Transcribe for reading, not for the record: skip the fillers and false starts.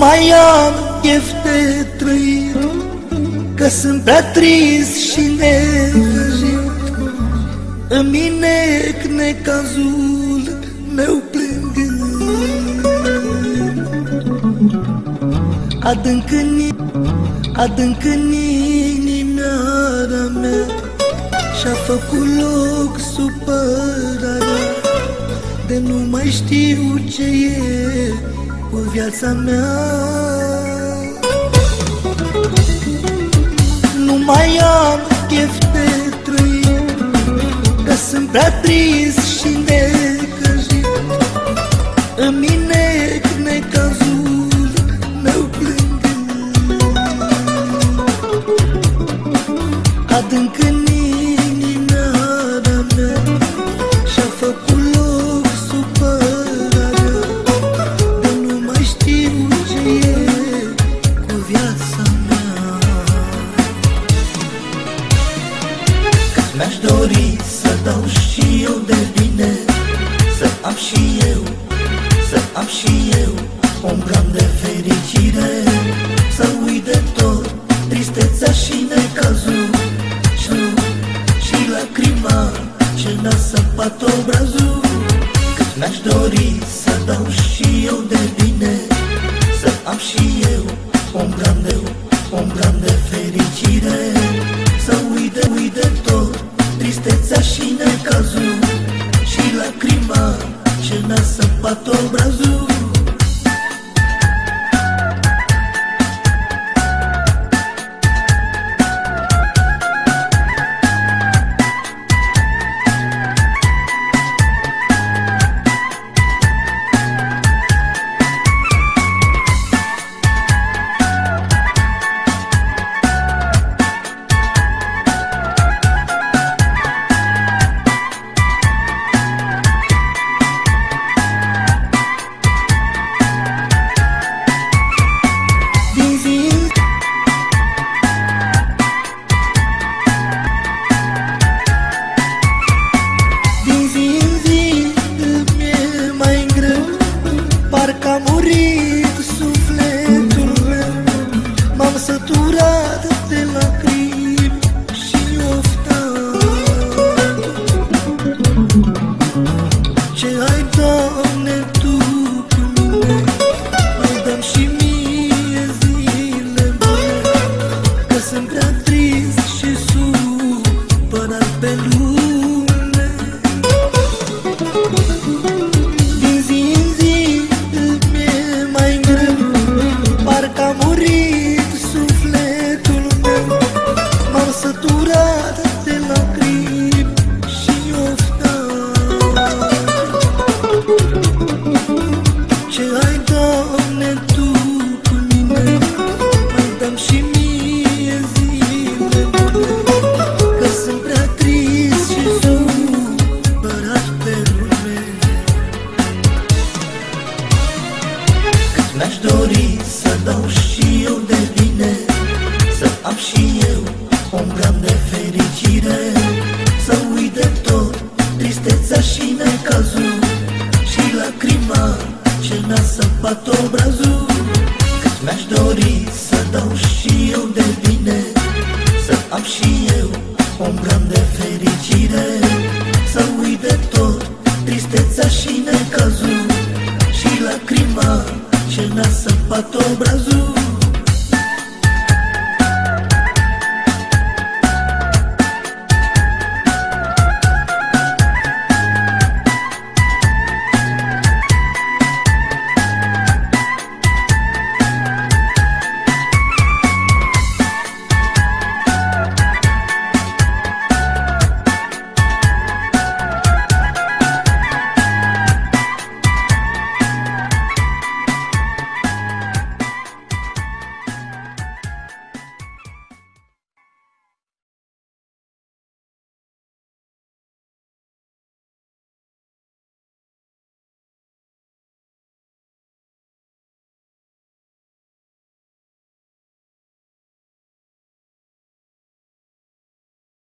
mai am chef de trăit, că sunt prea trist și necăjit. Îmi nec necazul meu plângând, adânc în inimioara mea și-a făcut loc supărarea de nu mai știu ce e cu viața mea. Nu mai am chef de trăit, că sunt prea trist și necăjit. Îmi nec necazul meu plângând, adânc în inimioara mea și-a făcut loc supărarea de nu mai știu ce e cu viața mea. Cât mi-aș dori să dau și eu de bine, să am și eu un gram de fericire, să uit de tot tristețea și necazul și lacrima ce n-a săpat obrazul. Cât mi-aș dori să dau și eu de bine, să am și eu un gram de fericire, să uit de tot tristețea și necazul și lacrima ce n-a săpat obrazul. Parcă-a murit sufletul meu, m-am săturat de lacrimi și oftat. Ce ai, Doamne, Tu cu mine, mai dăm și mie zile bune, că sunt prea trist și supărat pe lume. Parcă-a murit sufletul meu, m-am săturat de lacrimi și oftat. Ce ai, Doamne, Tu cu mine, mai dăm și mie zile bune, că sunt prea trist și supărat pe lume. Cât mi-aș dori să dau și eu de bine, să am și eu un gram de fericire, să uit de tot tristețea și necazul și lacrima ce n-a săpat obrazul. Cât mi-aș dori să dau și eu de bine, să am și eu un gram de fericire, să uit de tot tristețea și necazul și lacrima ce n-a săpat obrazul.